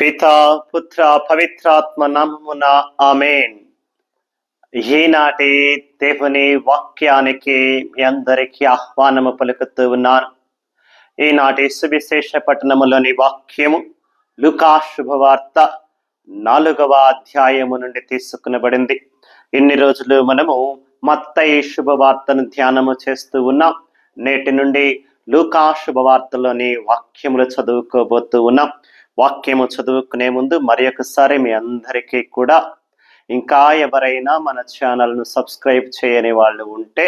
పితా పుత్ర పవిత్రాత్మ నామమున ఆమేన్. ఈనాటి దేవుని వాక్యానికి మీ అందరికీ ఆహ్వానము పలుకుతూ ఉన్నాను. ఈనాటి సువిశేష పట్టణములోని వాక్యము లూకా శుభవార్త 4వ అధ్యాయము నుండి తీసుకునబడింది. ఇన్ని రోజులు మనము మత్తయి శుభవార్తను ధ్యానము చేస్తూ ఉన్నాం. నేటి నుండి లూకా శుభవార్తలోని వాక్యములు చదువుకోబోతూ ఉన్నాం. వాక్యము చదువుకునే ముందు మరి ఒకసారి మీ అందరికీ కూడా, ఇంకా ఎవరైనా మన ఛానల్ను సబ్స్క్రైబ్ చేయని వాళ్ళు ఉంటే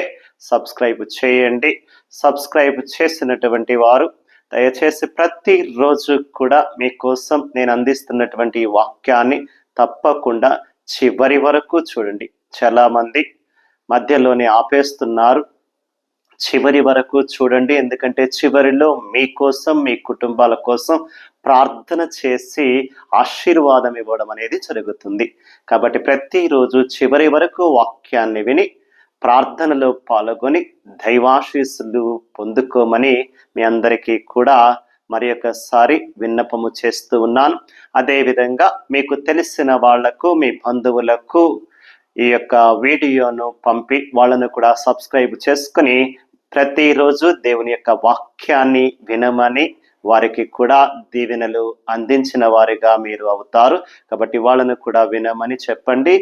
సబ్స్క్రైబ్ చేయండి. సబ్స్క్రైబ్ చేసినటువంటి వారు దయచేసి ప్రతిరోజు కూడా మీకోసం నేను అందిస్తున్నటువంటి వాక్యాన్ని తప్పకుండా చివరి వరకు చూడండి. చాలా మంది మధ్యలోనే ఆపేస్తున్నారు. చివరి వరకు చూడండి, ఎందుకంటే చివరిలో మీకోసం, మీ కుటుంబాల కోసం ప్రార్థన చేసి ఆశీర్వాదం ఇవ్వడం అనేది జరుగుతుంది. కాబట్టి ప్రతిరోజు చివరి వరకు వాక్యాన్ని విని ప్రార్థనలో పాల్గొని దైవాశీస్సులు పొందుకోమని మీ అందరికీ కూడా మరి ఒకసారి విన్నపము చేస్తూ ఉన్నాను. అదేవిధంగా మీకు తెలిసిన వాళ్లకు, మీ బంధువులకు ఈ యొక్క వీడియోను పంపి వాళ్ళను కూడా సబ్స్క్రైబ్ చేసుకుని ప్రతిరోజు దేవుని యొక్క వాక్యాన్ని వినమని, వారికి కూడా దీవెనలు అందించిన వారిగా మీరు అవుతారు. కాబట్టి వాళ్ళను కూడా వినమని చెప్పండి.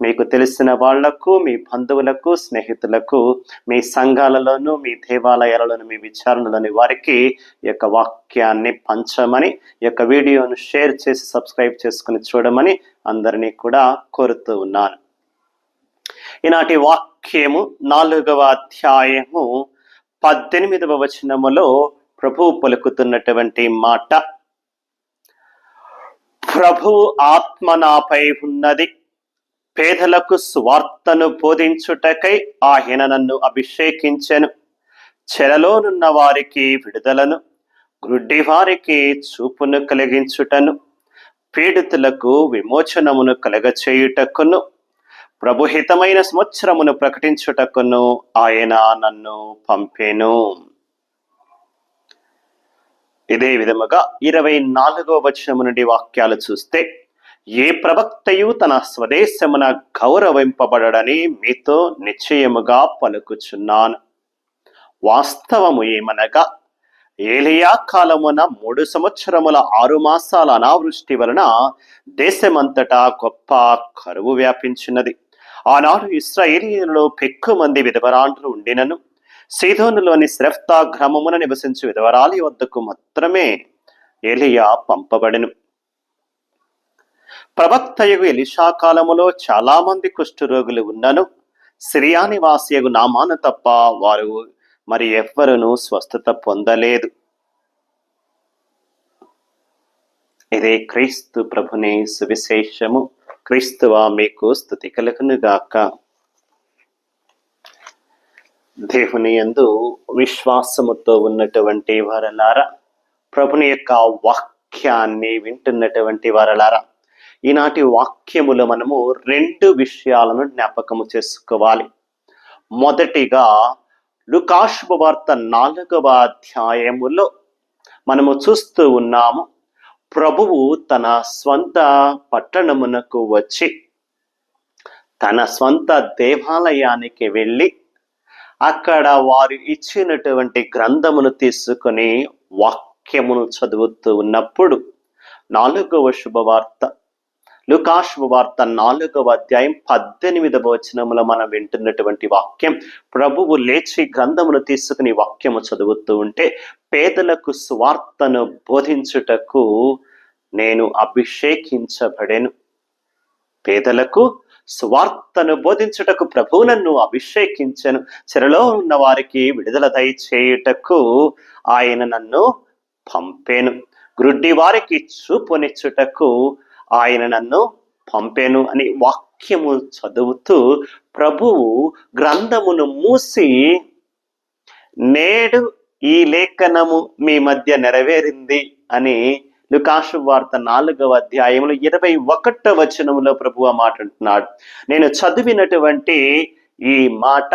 మీకు తెలిసిన వాళ్లకు, మీ బంధువులకు, స్నేహితులకు, మీ సంఘాలలోను, మీ దేవాలయాలలోను, మీ విచారణలోని వారికి ఈ యొక్క వాక్యాన్ని పంచమని, ఈ యొక్క వీడియోను షేర్ చేసి సబ్స్క్రైబ్ చేసుకుని చూడమని అందరినీ కూడా కోరుతూ ఉన్నాను. ఈనాటి వాక్యము 4వ అధ్యాయము 18వ వచనములో ప్రభువు పలుకుతున్నటువంటి మాట: ప్రభువు ఆత్మ నాపై ఉన్నది, పేదలకు సువార్తను బోధించుటకై ఆయన నన్ను అభిషేకించెను. చెరలోనున్న వారికి విడుదలను, గ్రుడ్డి వారికి చూపును కలిగించుటను, పీడితులకు విమోచనమును కలగచేయుటకును, ప్రభుహితమైన సంవత్సరమును ప్రకటించుటకును ఆయన నన్ను పంపెను. ఇదే విధముగా 24వ వచనము నుండి వాక్యాలు చూస్తే, ఏ ప్రవక్తయు తన స్వదేశమున గౌరవింపబడని మీతో నిశ్చయముగా పలుకుచున్నాను. వాస్తవము ఏమనగా, ఏలియా కాలమున 3 సంవత్సరముల 6 మాసాల అనావృష్టి వలన దేశమంతటా గొప్ప కరువు వ్యాపించినది. ఆనాడు ఇశ్రాయేలీయులలో పెక్కుమంది విధవరాండ్రు ఉండినను, సీదోనులోని శ్రెఫ్తా గ్రామమున నివసించు విధవరాలి వద్దకు మాత్రమే ఏలియా పంపబడెను. ప్రవక్తయగు ఎలీషా కాలములో చాలా మంది కుష్ఠరోగులు ఉన్నను, సిరియా నివాసియగు నామాను తప్ప వారు మరి ఎవ్వరునూ స్వస్థత పొందలేదు. ఇదే క్రీస్తు ప్రభుని సువిశేషము. క్రీస్తువా మీకు స్తుతి కలుగునుగాక. దేవుని యందు విశ్వాసముతో ఉన్నటువంటి వారలారా, ప్రభుని యొక్క వాక్యాన్ని వింటున్నటువంటి వారలారా, ఈనాటి వాక్యములో మనము 2 విషయాలను జ్ఞాపకము చేసుకోవాలి. మొదటిగా లూకా శుభవార్త 4వ అధ్యాయములో మనము చూస్తూ ఉన్నాము, ప్రభువు తన స్వంత పట్టణమునకు వచ్చి తన స్వంత దేవాలయానికి వెళ్ళి అక్కడ వారు ఇచ్చినటువంటి గ్రంథమును తీసుకొని వాక్యమును చదువుతూ ఉన్నప్పుడు 4వ శుభవార్త, లూకా శుభవార్త 4వ అధ్యాయం 18వ వచనములో మనం వింటున్నటువంటి వాక్యం, ప్రభువు లేచి గ్రంథమును తీసుకుని వాక్యము చదువుతూ ఉంటే, పేదలకు సువార్తను బోధించుటకు నేను అభిషేకించబడెను. పేదలకు సువార్తను బోధించుటకు ప్రభువు నన్ను అభిషేకించెను. చెరలో ఉన్న వారికి విడుదల దయచేయుటకు ఆయన నన్ను పంపెను. గ్రుడ్డి వారికి చూపునిచ్చుటకు ఆయన నన్ను పంపెను అని వాక్యము చదువుతూ ప్రభువు గ్రంథమును మూసి, నేడు ఈ లేఖనము మీ మధ్య నెరవేరింది అని లూకా శుభవార్త 4వ అధ్యాయంలో 21వ వచనములో ప్రభువు మాట అంటున్నాడు. నేను చదివినటువంటి ఈ మాట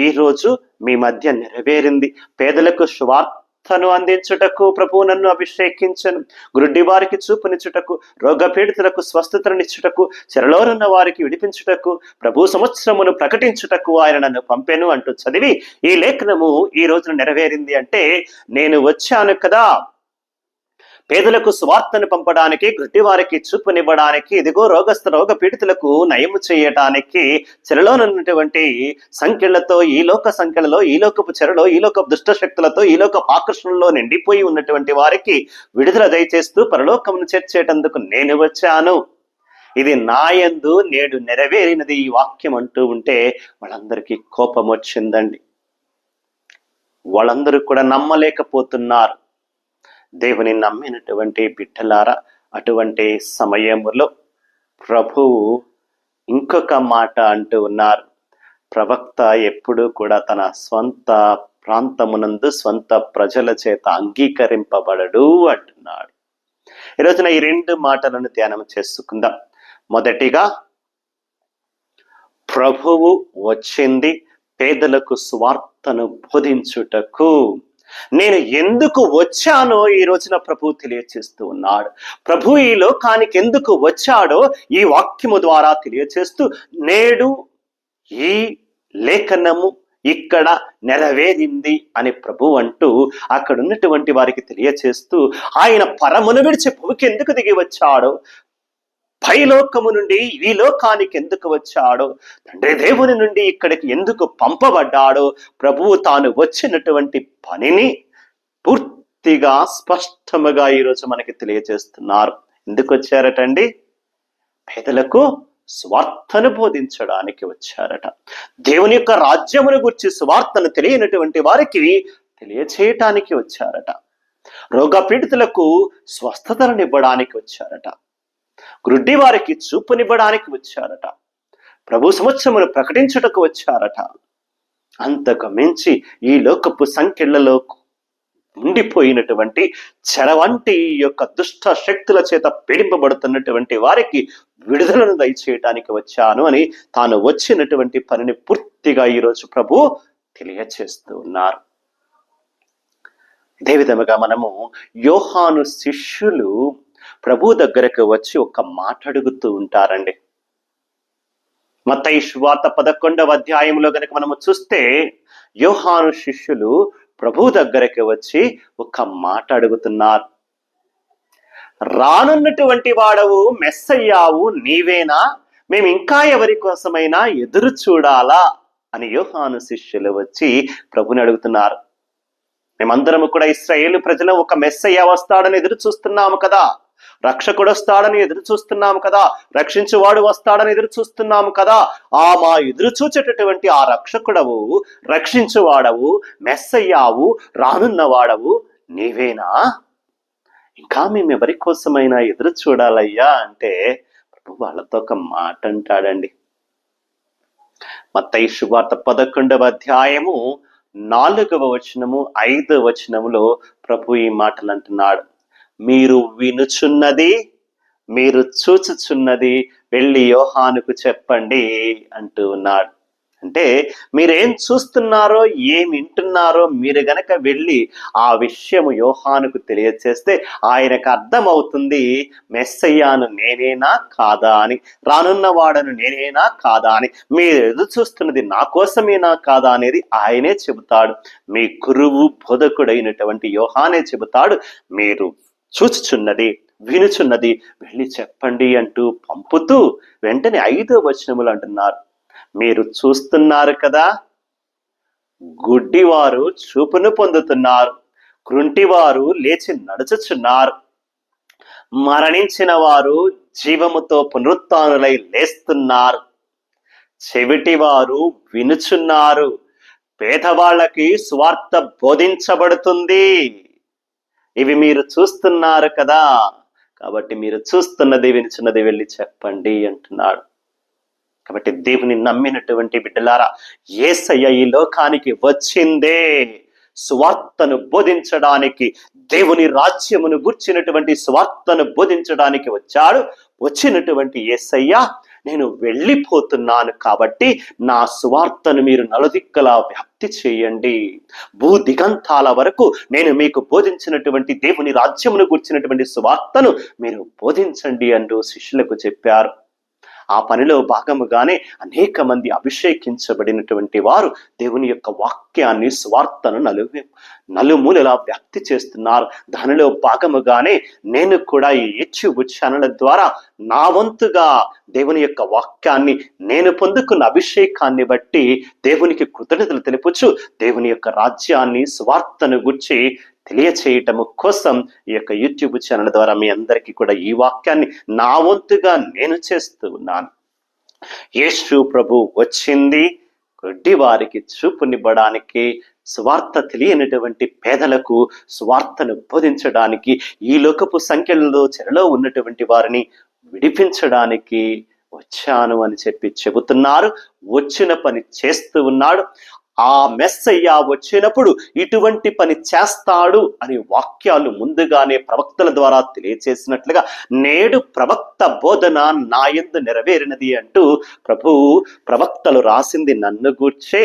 ఈరోజు మీ మధ్య నెరవేరింది. పేదలకు సువార్త సువార్తను అందించుటకు ప్రభువు నన్ను అభిషేకించను. గురుడి వారికి చూపునిచ్చుటకు, రోగపీడితులకు స్వస్థతనిచ్చుటకు, చెరలోనున్న వారికి విడిపించుటకు, ప్రభు సంవత్సరమును ప్రకటించుటకు ఆయన నన్ను పంపెను అంటూ చదివి ఈ లేఖనము ఈ రోజున నెరవేరింది. అంటే నేను వచ్చాను కదా పేదలకు సువార్తను పంపడానికి, గుడ్డివారికి చూపునివ్వడానికి, ఇదిగో రోగ పీడితులకు నయము చేయటానికి, చెరలోనున్నటువంటి సంఖ్యలతో, ఈ లోక సంఖ్యలలో, ఈ లోకపు చెరలో, ఈ లోకపు దుష్టశక్తులతో, ఈ లోకపు ఆకర్షణలో నిండిపోయి ఉన్నటువంటి వారికి విడుదల దయచేస్తూ పరలోకమును చేర్చేటందుకు నేను వచ్చాను. ఇది నాయందు నేడు నెరవేరినది ఈ వాక్యం అంటూ ఉంటే వాళ్ళందరికీ కోపం వచ్చిందండి. వాళ్ళందరూ కూడా నమ్మలేకపోతున్నారు. దేవుని నమ్మినటువంటి బిడ్డలారా, అటువంటి సమయంలో ప్రభువు ఇంకొక మాట అంటూ ఉన్నారు. ప్రవక్త ఎప్పుడూ కూడా తన స్వంత ప్రాంతమునందు స్వంత ప్రజల చేత అంగీకరింపబడడు అంటున్నాడు. ఈరోజున ఈ రెండు మాటలను ధ్యానం చేసుకుందాం. మొదటిగా, ప్రభువు వచ్చింది పేదలకు సువార్తను బోధించుటకు. నేను ఎందుకు వచ్చానో ఈ రోజున ప్రభు తెలియచేస్తూ ఉన్నాడు. ప్రభు ఈ లోకానికి ఎందుకు వచ్చాడో ఈ వాక్యము ద్వారా తెలియచేస్తూ నేడు ఈ లేఖనము ఇక్కడ నెరవేరింది అని ప్రభు అంటూ అక్కడ ఉన్నటువంటి వారికి తెలియచేస్తూ ఆయన పరమును విడిచి భూమికి ఎందుకు దిగి వచ్చాడో, పైలోకము నుండి ఈ లోకానికి ఎందుకు వచ్చాడో, తండ్రి దేవుని నుండి ఇక్కడికి ఎందుకు పంపబడ్డాడో, ప్రభువు తాను వచ్చినటువంటి పనిని పూర్తిగా స్పష్టముగా ఈరోజు మనకి తెలియజేస్తున్నారు. ఎందుకు వచ్చారటండి? పేదలకు స్వార్థను బోధించడానికి వచ్చారట. దేవుని యొక్క రాజ్యమును గురించి స్వార్థను తెలియనటువంటి వారికి తెలియచేయటానికి వచ్చారట. రోగపీడితులకు స్వస్థతలను ఇవ్వడానికి వచ్చారట. గుడ్డి వారికి చూపునివ్వడానికి వచ్చారట. ప్రభు సంవత్సరమును ప్రకటించుటకు వచ్చారట. అంతకు మించి ఈ లోకపు సంఖ్యలలో ఉండిపోయినటువంటి చెరవంటి యొక్క దుష్ట శక్తుల చేత పీడింపబడుతున్నటువంటి వారికి విడుదలను దయచేయటానికి వచ్చాను అని తాను వచ్చినటువంటి పనిని పూర్తిగా ఈరోజు ప్రభు తెలియచేస్తూ ఉన్నారు. ఇదే విధముగా మనము యోహాను శిష్యులు ప్రభు దగ్గరకు వచ్చి ఒక మాట అడుగుతూ ఉంటారండి. మత్తయి సువార్త 11వ అధ్యాయంలో గనక మనము చూస్తే యోహాను శిష్యులు ప్రభు దగ్గరకు వచ్చి ఒక మాట అడుగుతున్నారు. రానున్నటువంటి వాడవు మెస్సయ్యావు నీవేనా? మేము ఇంకా ఎవరి కోసమైనా ఎదురు చూడాలా అని యోహాను శిష్యులు వచ్చి ప్రభుని అడుగుతున్నారు. మేమందరము కూడా ఇశ్రాయేలు ప్రజలు ఒక మెస్సయ్య వస్తాడని ఎదురు చూస్తున్నాము కదా, రక్షకుడు వస్తాడని ఎదురు చూస్తున్నాము కదా, రక్షించువాడు వస్తాడని ఎదురు చూస్తున్నాము కదా. మా ఎదురు చూచేటటువంటి ఆ రక్షకుడవు, రక్షించువాడవు, మెస్సయ్యావు, రానున్నవాడవు నీవేనా? ఇంకా మేము ఎవరి కోసమైనా ఎదురు చూడాలయ్యా అంటే ప్రభు వాళ్ళతో ఒక మాట అంటాడండి. మత్తయి సువార్త 11వ అధ్యాయము 4వ వచనము 5వ వచనములో ప్రభు ఈ మాటలు అంటున్నాడు. మీరు వినుచున్నది, మీరు చూచుచున్నది వెళ్ళి యోహానుకు చెప్పండి అంటూ ఉన్నాడు. అంటే మీరేం చూస్తున్నారో ఏం వింటున్నారో మీరు గనక వెళ్ళి ఆ విషయము యోహానుకు తెలియచేస్తే ఆయనకు అర్థమవుతుంది మెస్సయ్యాను నేనేనా కాదా అని, రానున్న వాడను నేనేనా కాదా అని. మీరు ఎదురు చూస్తున్నది నా కోసమేనా కాదా అనేది ఆయనే చెబుతాడు. మీ గురువు బోధకుడైనటువంటి యోహానే చెబుతాడు. మీరు చూచుచున్నది, వినుచున్నది వెళ్ళి చెప్పండి అంటూ పంపుతూ వెంటనే 5వ వచనములు అంటున్నారు. మీరు చూస్తున్నారు కదా, గుడ్డివారు చూపును పొందుతున్నారు, కృంటివారు లేచి నడుచుచున్నారు, మరణించిన వారు జీవముతో పునరుత్థానులై లేస్తున్నారు, చెవిటివారు వినుచున్నారు, పేదవాళ్ళకి సువార్త బోధించబడుతుంది. ఇవి మీరు చూస్తున్నారు కదా, కాబట్టి మీరు చూస్తున్నది వినుచున్నది వెళ్ళి చెప్పండి అంటున్నాడు. కాబట్టి దేవుని నమ్మినటువంటి బిడ్డలారా, యేసయ్య ఈ లోకానికి వచ్చిందే సువార్తను బోధించడానికి, దేవుని రాజ్యమును గుర్చినటువంటి సువార్తను బోధించడానికి వచ్చాడు. వచ్చినటువంటి యేసయ్య నేను వెళ్ళిపోతున్నాను, కాబట్టి నా సువార్తను మీరు నలుదిక్కలా వ్యాప్తి చేయండి. భూ దిగంతాల వరకు నేను మీకు బోధించినటువంటి దేవుని రాజ్యమును గుర్చినటువంటి సువార్తను మీరు బోధించండి అంటూ శిష్యులకు చెప్పారు. ఆ పనిలో భాగముగానే అనేక మంది అభిషేకించబడినటువంటి వారు దేవుని యొక్క వాక్యాన్ని, సువార్తను నలుమూలలా వ్యాప్తి చేస్తున్నారు. దానిలో భాగముగానే నేను కూడా ఈ యూట్యూబ్ ఛానల్ ద్వారా నా వంతుగా దేవుని యొక్క వాక్యాన్ని, నేను పొందుకున్న అభిషేకాన్ని బట్టి దేవునికి కృతజ్ఞతలు తెలుపుచు దేవుని యొక్క రాజ్యాన్ని, సువార్తను గురించి తెలియచేయటము కోసం ఈ యొక్క యూట్యూబ్ ఛానల్ ద్వారా మీ అందరికీ కూడా ఈ వాక్యాన్ని నా వంతుగా నేను చేస్తూ ఉన్నాను. యేసు ప్రభు వచ్చింది గుడ్డి వారికి చూపునివ్వడానికి, సువార్త తెలియనటువంటి పేదలకు సువార్తను బోధించడానికి, ఈ లోకపు సంఖ్యలలో చెరలో ఉన్నటువంటి వారిని విడిపించడానికి వచ్చాను అని చెబుతున్నారు. వచ్చిన పని చేస్తూ ఉన్నాడు. ఆ మెస్సయ్య వచ్చినప్పుడు ఇటువంటి పని చేస్తాడు అని వాక్యాలు ముందుగానే ప్రవక్తల ద్వారా తెలియచేసినట్లుగా నేడు ప్రవక్త బోధన నా యందు నెరవేరినది అంటూ ప్రభువు ప్రవక్తలు రాసింది నన్ను గూర్చే.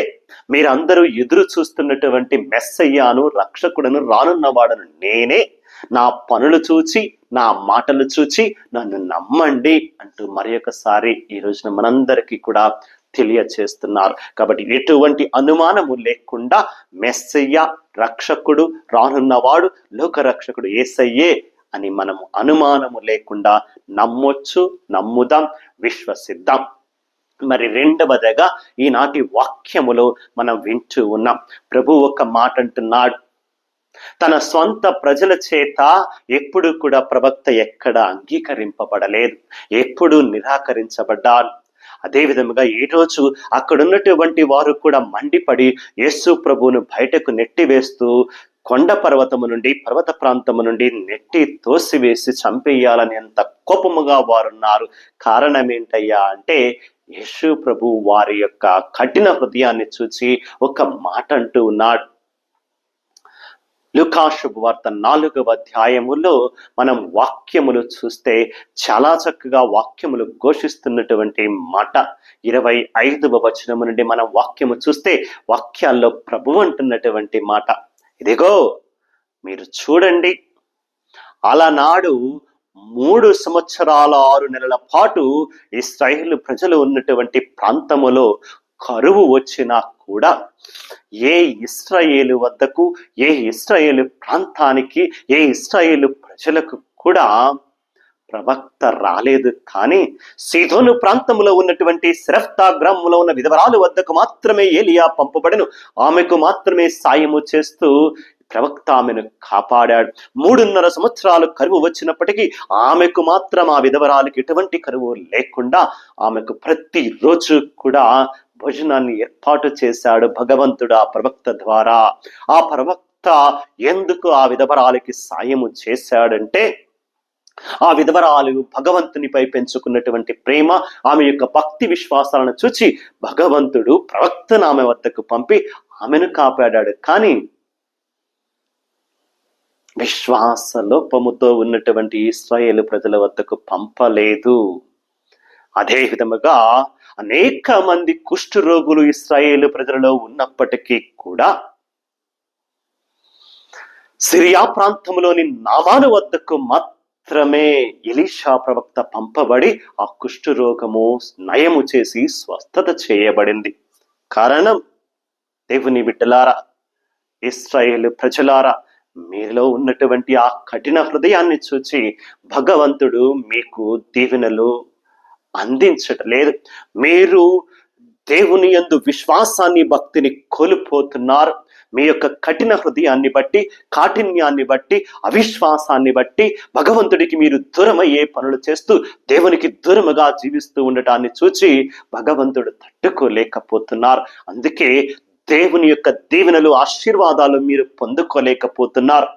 మీరందరూ ఎదురు చూస్తున్నటువంటి మెస్సయ్యను, రక్షకుడను, రానున్నవాడను నేనే. నా పనులు చూచి, నా మాటలు చూచి నన్ను నమ్మండి అంటూ మరి ఒకసారి ఈ రోజున మనందరికీ కూడా తెలియచేస్తున్నారు. కాబట్టి ఎటువంటి అనుమానము లేకుండా మెస్సయ్య, రక్షకుడు, రానున్నవాడు, లోకరక్షకుడు యేసయ్యే అని మనము అనుమానము లేకుండా నమ్మొచ్చు, నమ్ముదాం, విశ్వసిద్దాం. మరి రెండవదిగా ఈనాటి వాక్యములో మనం వింటూ ఉన్నాం. ప్రభు ఒక మాట అంటున్నాడు, తన సొంత ప్రజల చేత ఎప్పుడు కూడా ప్రవక్త ఎక్కడ అంగీకరింపబడలేదు, ఎప్పుడు నిరాకరించబడ్డారు. అదే విధముగా ఈ రోజు అక్కడున్నటువంటి వారు కూడా మండిపడి యేసు ప్రభువును బయటకు నెట్టివేస్తూ కొండ పర్వతము నుండి, పర్వత ప్రాంతము నుండి నెట్టి తోసివేసి చంపేయాలని ఎంత కోపముగా వారున్నారు. కారణం ఏంటయ్యా అంటే యేసు ప్రభు వారి యొక్క కఠిన హృదయాన్ని చూచి ఒక మాట అంటూ ఉన్నాడు. లూకా శుభవార్త 4వ అధ్యాయములో మనం వాక్యములు చూస్తే చాలా చక్కగా వాక్యములు ఘోషిస్తున్నటువంటి మాట. 25వ వచనము నుండి మనం వాక్యము చూస్తే వాక్యాల్లో ప్రభు అంటున్నటువంటి మాట, ఇదిగో మీరు చూడండి, అలనాడు 3 సంవత్సరాల 6 నెలల పాటు ఇశ్రాయేలు ప్రజలు ఉన్నటువంటి ప్రాంతములో కరువు వచ్చినా కూడా ఏ ఇశ్రాయేలు వద్దకు, ఏ ఇశ్రాయేలు ప్రాంతానికి, ఏ ఇశ్రాయేలు ప్రజలకు కూడా ప్రవక్త రాలేదు. కానీ సీదోను ప్రాంతంలో ఉన్నటువంటి సెరఫ్తా గ్రామంలో ఉన్న విధవరాలు వద్దకు మాత్రమే ఏలియా పంపబడెను. ఆమెకు మాత్రమే సాయము చేస్తూ ప్రవక్త ఆమెను కాపాడాడు. 3.5 సంవత్సరాలు కరువు వచ్చినప్పటికీ ఆమెకు మాత్రం, ఆ విధవరాలకి ఎటువంటి కరువు లేకుండా ఆమెకు ప్రతిరోజు కూడా భోజనాన్ని ఏర్పాటు చేశాడు భగవంతుడు ఆ ప్రవక్త ద్వారా. ఆ ప్రవక్త ఎందుకు ఆ విధవరాలకి సాయము చేశాడంటే, ఆ విధవరాలు భగవంతునిపై పెంచుకున్నటువంటి ప్రేమ, ఆమె యొక్క భక్తి విశ్వాసాలను చూచి భగవంతుడు ప్రవక్తను ఆమె వద్దకు పంపి ఆమెను కాపాడాడు. కానీ విశ్వాస లోపముతో ఉన్నటువంటి ఇశ్రాయేలు ప్రజల వద్దకు పంపలేదు. అదే విధముగా అనేక మంది కుష్ఠరోగులు ఇశ్రాయేలు ప్రజలలో ఉన్నప్పటికీ కూడా సిరియా ప్రాంతంలోని నామాను వద్దకు మాత్రమే ఎలీషా ప్రవక్త పంపబడి ఆ కుష్ఠరోగము నయము చేసి స్వస్థత చేయబడింది. కారణం, దేవుని బిడ్డలారా, ఇశ్రాయేలు ప్రజలారా, మీలో ఉన్నటువంటి ఆ కఠిన హృదయాన్ని చూచి భగవంతుడు మీకు దీవెనలు అందించట్లేదు. మీరు దేవుని యందు విశ్వాసాన్ని, భక్తిని కోల్పోతున్నారు. మీ యొక్క కఠిన హృదయాన్ని బట్టి, కాఠిన్యాన్ని బట్టి, అవిశ్వాసాన్ని బట్టి భగవంతుడికి మీరు దూరమయ్యే పనులు చేస్తూ దేవునికి దూరముగా జీవిస్తూ ఉండటాన్ని చూచి భగవంతుడు తట్టుకోలేకపోతున్నారు. అందుకే దేవుని యొక్క దీవెనలు, ఆశీర్వాదాలు మీరు పొందుకోలేకపోతున్నారు.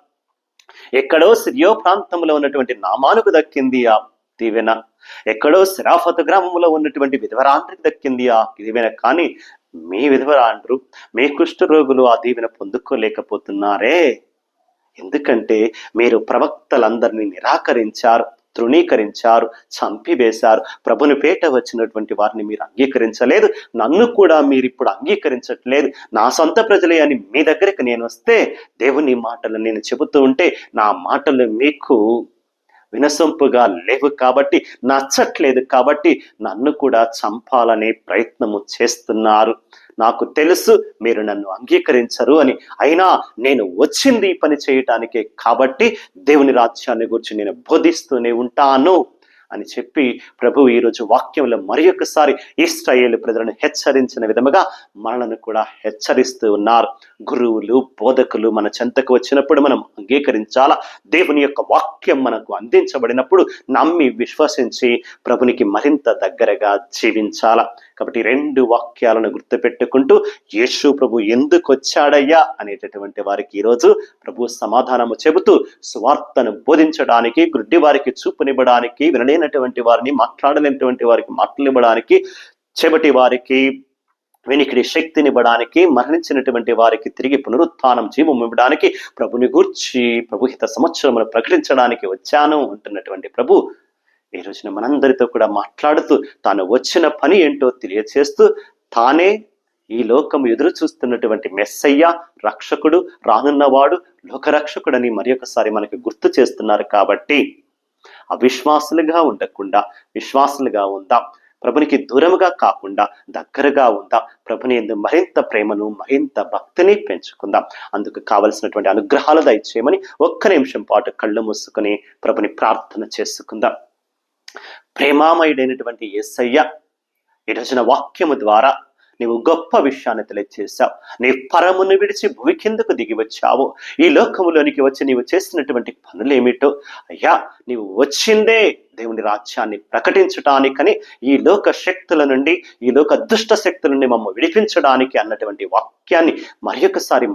ఎక్కడో సిరియో ప్రాంతంలో ఉన్నటువంటి నామానుకు దక్కింది ఆ దీవెన, ఎక్కడో సిరాఫతు గ్రామంలో ఉన్నటువంటి విధవరాండ్రికి దక్కింది ఆ దీవెన. కానీ మీ విధవరాండ్రు, మీ కుష్ఠరోగులు ఆ దీవెన పొందుకోలేకపోతున్నారే. ఎందుకంటే మీరు ప్రవక్తలందరినీ నిరాకరించారు. తృణీకరించారు, చంపివేశారు. ప్రభుని పేట వచ్చినటువంటి వారిని మీరు అంగీకరించలేదు, నన్ను కూడా మీరు ఇప్పుడు అంగీకరించట్లేదు. నా సొంత ప్రజలే అని మీ దగ్గరికి నేను వస్తే, దేవుని మాటలు నేను చెబుతూ ఉంటే నా మాటలు మీకు వినసొంపుగా లేవు కాబట్టి, నచ్చట్లేదు కాబట్టి నన్ను కూడా చంపాలనే ప్రయత్నము చేస్తున్నారు. నాకు తెలుసు మీరు నన్ను అంగీకరించరు అని. అయినా నేను వచ్చింది ఈ పని చేయటానికే కాబట్టి దేవుని రాజ్యాన్ని గురించి నేను బోధిస్తూనే ఉంటాను అని చెప్పి ప్రభు ఈరోజు వాక్యంలో మరి ఒకసారి ఇశ్రాయేలు ప్రజలను హెచ్చరించిన విధముగా మనలను కూడా హెచ్చరిస్తూ ఉన్నారు. గురువులు, బోధకులు మన చెంతకు వచ్చినప్పుడు మనం అంగీకరించాలా. దేవుని యొక్క వాక్యం మనకు అందించబడినప్పుడు నమ్మి విశ్వసించి ప్రభునికి మరింత దగ్గరగా జీవించాలా. కాబట్టి 2 వాక్యాలను గుర్తుపెట్టుకుంటూ యేసు ప్రభు ఎందుకు వచ్చాడయ్యా అనేటటువంటి వారికి ఈరోజు ప్రభు సమాధానము చెబుతూ, సువార్తను బోధించడానికి, గుడ్డి వారికి చూపునివ్వడానికి, వినలేనటువంటి వారిని, మాట్లాడలేనటువంటి వారికి మాటలివ్వడానికి, చెబటి వారికి వెనికిడి శక్తినివ్వడానికి, మరణించినటువంటి వారికి తిరిగి పునరుత్థానం జీవం ఇవ్వడానికి, ప్రభుని గూర్చి ప్రభుహిత సంవత్సరమును ప్రకటించడానికి వచ్చాను అంటున్నటువంటి ప్రభు ఈ రోజున మనందరితో కూడా మాట్లాడుతూ తాను వచ్చిన పని ఏంటో తెలియచేస్తూ, తానే ఈ లోకము ఎదురు చూస్తున్నటువంటి మెస్సయ్య, రక్షకుడు, రానున్నవాడు, లోకరక్షకుడని మరి ఒకసారి మనకి గుర్తు చేస్తున్నారు. కాబట్టి అవిశ్వాసులుగా ఉండకుండా విశ్వాసులుగా ఉందాం. ప్రభునికి దూరముగా కాకుండా దగ్గరగా ఉందాం. ప్రభుని యందు మరింత ప్రేమను, మరింత భక్తిని పెంచుకుందాం. అందుకు కావలసినటువంటి అనుగ్రహాలు దయచేయమని ఒక్క నిమిషం పాటు కళ్ళు మూసుకొని ప్రభుని ప్రార్థన చేసుకుందాం. ప్రేమామయుడైనటువంటి యేసయ్య, ఈ రోజున వాక్యము ద్వారా నీవు గొప్ప విషయాన్ని తెలియచేశావు. నీ పరమును విడిచి భూమి కిందకు దిగి వచ్చావు. ఈ లోకములోనికి వచ్చి నీవు చేసినటువంటి పనులేమిటో అయ్యా, నీవు వచ్చిందే దేవుని రాజ్యాన్ని ప్రకటించటానికని, ఈ లోక శక్తుల నుండి, ఈ లోక దుష్ట శక్తుల నుండి మమ్మల్ని విడిపించడానికి అన్నటువంటి వాక్యాన్ని మరి ఒకసారి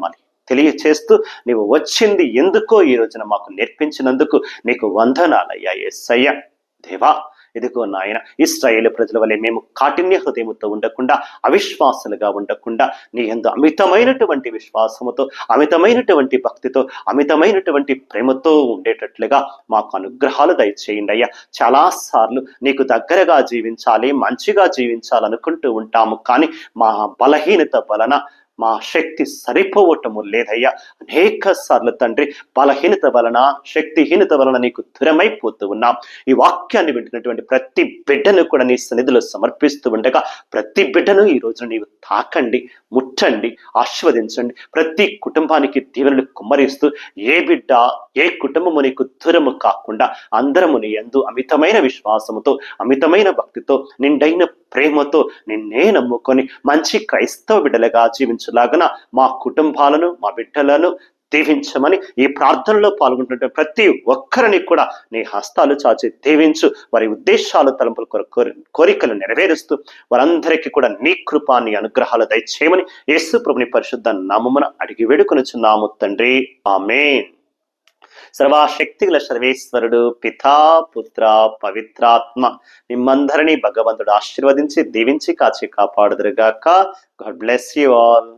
తెలియచేస్తూ, నీవు వచ్చింది ఎందుకో ఈ రోజున మాకు నేర్పించినందుకు నీకు వందనాలయ్యా యేసయ్య. దేవా, ఇదిగో నాయన, ఇశ్రాయేలు ప్రజల వలె మేము కాఠిన్య హృదయముతో ఉండకుండా, అవిశ్వాసులుగా ఉండకుండా, నీ యందు అమితమైనటువంటి విశ్వాసముతో, అమితమైనటువంటి భక్తితో, అమితమైనటువంటి ప్రేమతో ఉండేటట్లుగా మాకు అనుగ్రహాలు దయచేయండి అయ్యా. చాలాసార్లు నీకు దగ్గరగా జీవించాలి, మంచిగా జీవించాలనుకుంటూ ఉంటాము, కానీ మా బలహీనత వలన మా శక్తి సరిపోవటము లేదయ్యా. అనేక సార్లు తండ్రి, బలహీనత వలన, శక్తిహీనత వలన నీకు దూరమైపోతూ ఉన్నాం. ఈ వాక్యాన్ని వింటున్నటువంటి ప్రతి బిడ్డను కూడా నీ సన్నిధిలో సమర్పిస్తూ ఉండగా, ప్రతి బిడ్డను ఈ రోజున నీవు తాకండి, ముట్టండి, ఆశీర్వదించండి. ప్రతి కుటుంబానికి దీవెనలు కుమ్మరిస్తూ, ఏ బిడ్డ, ఏ కుటుంబము నీకు దూరము కాకుండా అందరము నీ యందు అమితమైన విశ్వాసముతో, అమితమైన భక్తితో, నిండైన ప్రేమతో నిన్నే నమ్ముకొని మంచి క్రైస్తవ బిడ్డలుగా జీవించలాగన మా కుటుంబాలను, మా బిడ్డలను దీవించమని ఈ ప్రార్థనలో పాల్గొంటున్న ప్రతి ఒక్కరిని కూడా నీ హస్తాలు చాచి దీవించు. వారి ఉద్దేశాలు, తలంపులు, కోరికలు నెరవేరుస్తూ వారందరికీ కూడా నీ కృప, నీ అనుగ్రహాలు దయచేయమని యేసు ప్రభుని పరిశుద్ధ నామమున అడిగి వేడుకొనుచున్నాము తండ్రి, ఆమేన్. సర్వశక్తిగల సర్వేశ్వరుడు, పితా, పుత్ర, పవిత్రాత్మ మిమ్మందరినీ భగవంతుడు ఆశీర్వదించి దీవించి కాచి కాపాడుదురుగాక. God bless you all.